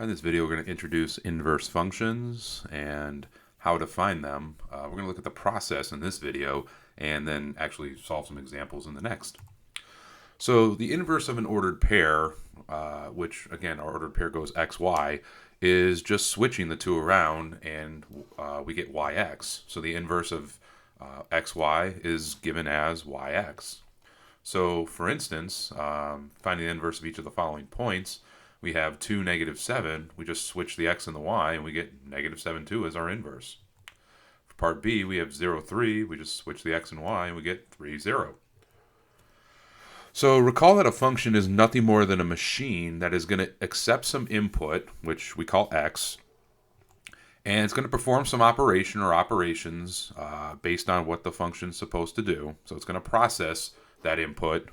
In this video, we're going to introduce inverse functions and how to find them. We're going to look at the process in this video and then actually solve some examples in the next. So the inverse of an ordered pair, which again, our ordered pair goes x, y, is just switching the two around and we get yx. So the inverse of xy is given as yx. So for instance, finding the inverse of each of the following points, we have 2, -7. We just switch the x and the y, and we get -7, 2 as our inverse. For part B, we have 0, 3. We just switch the x and y, and we get 3, 0. So recall that a function is nothing more than a machine that is going to accept some input, which we call x, and it's going to perform some operation or operations based on what the function is supposed to do. So it's going to process that input,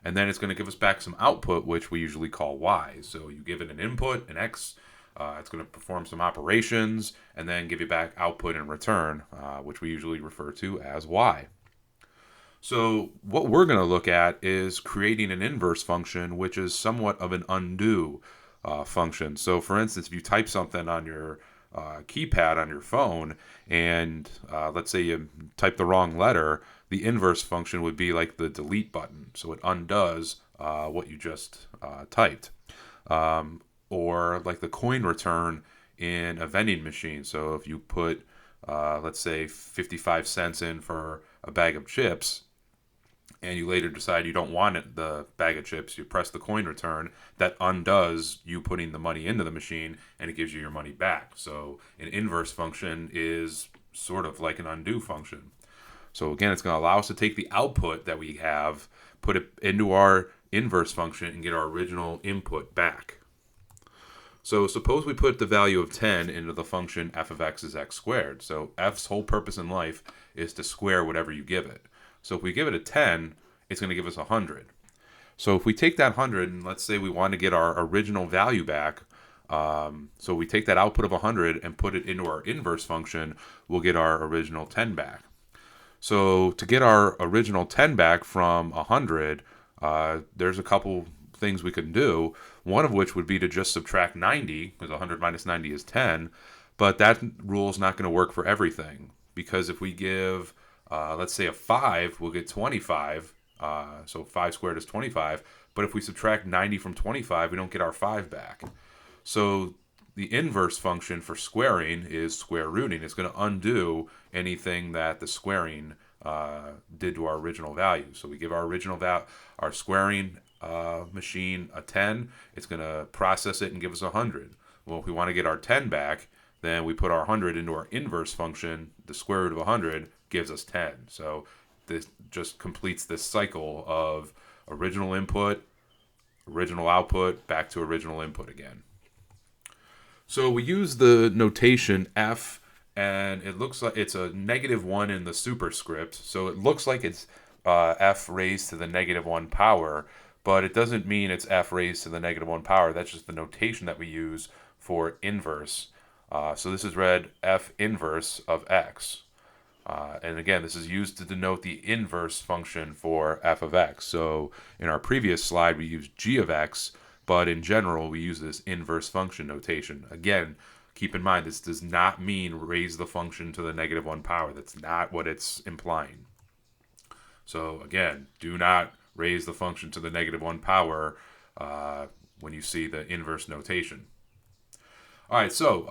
and then it's going to give us back some output, which we usually call y. So you give it an input, an x, it's going to perform some operations, and then give you back output in return, which we usually refer to as y. So what we're going to look at is creating an inverse function, which is somewhat of an undo function. So for instance, if you type something on your keypad on your phone, and let's say you type the wrong letter, the inverse function would be like the delete button. So it undoes what you just typed. Or like the coin return in a vending machine. So if you put, let's say, 55 cents in for a bag of chips, and you later decide you don't want it, the bag of chips, you press the coin return, that undoes you putting the money into the machine, and it gives you your money back. So an inverse function is sort of like an undo function. So again, it's going to allow us to take the output that we have, put it into our inverse function, and get our original input back. So suppose we put the value of 10 into the function f of x is x squared. So f's whole purpose in life is to square whatever you give it. So if we give it a 10, it's going to give us 100. So if we take that 100, and let's say we want to get our original value back, so we take that output of 100 and put it into our inverse function, we'll get our original 10 back. So to get our original 10 back from 100, there's a couple things we can do. One of which would be to just subtract 90, because 100 minus 90 is 10. But that rule is not going to work for everything, because if we give, let's say, a 5, we'll get 25. So 5 squared is 25. But if we subtract 90 from 25, we don't get our 5 back. So the inverse function for squaring is square rooting. It's going to undo anything that the squaring did to our original value. So we give our original value, our squaring machine a 10. It's going to process it and give us 100. Well, if we want to get our 10 back, then we put our 100 into our inverse function. The square root of 100 gives us 10. So this just completes this cycle of original input, original output, back to original input again. So we use the notation f, and it looks like it's a -1 in the superscript. So it looks like it's f raised to the -1 power, but it doesn't mean it's f raised to the -1 power. That's just the notation that we use for inverse. So this is read f inverse of x. And again, this is used to denote the inverse function for f of x. So in our previous slide, we used g of x, but in general, we use this inverse function notation. Again, keep in mind, this does not mean raise the function to the -1 power. That's not what it's implying. So again, do not raise the function to the -1 power when you see the inverse notation. All right, so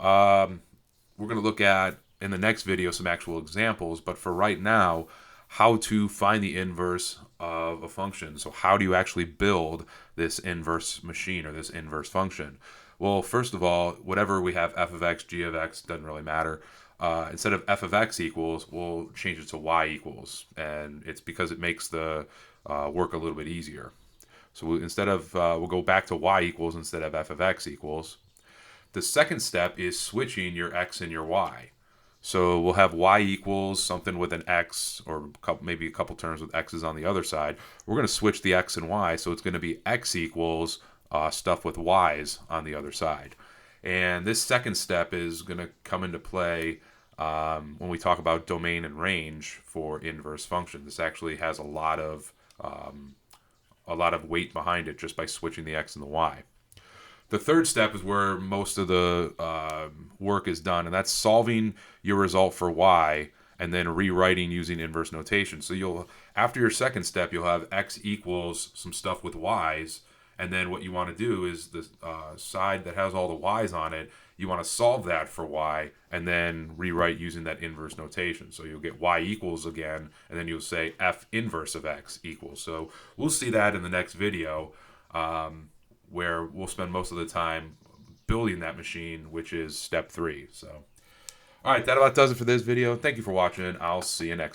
we're going to look at, in the next video, some actual examples, but for right now, how to find the inverse of a function. So how do you actually build this inverse machine or this inverse function? Well, first of all, whatever we have, f of x, g of x, doesn't really matter. Instead of f of x equals, we'll change it to y equals, and it's because it makes the work a little bit easier. So instead of, we'll go back to y equals instead of f of x equals. The second step is switching your x and your y. So we'll have y equals something with an x, or maybe a couple terms with x's on the other side. We're going to switch the x and y, so it's going to be x equals stuff with y's on the other side. And this second step is going to come into play when we talk about domain and range for inverse functions. This actually has a lot of weight behind it just by switching the x and the y. The third step is where most of the work is done, and that's solving your result for y and then rewriting using inverse notation. So you'll, after your second step, you'll have x equals some stuff with y's, and then what you want to do is the side that has all the y's on it, you want to solve that for y and then rewrite using that inverse notation. So you'll get y equals again, and then you'll say f inverse of x equals. So we'll see that in the next video, where we'll spend most of the time building that machine, which is step 3. So, all right, that about does it for this video. Thank you for watching. I'll see you next time.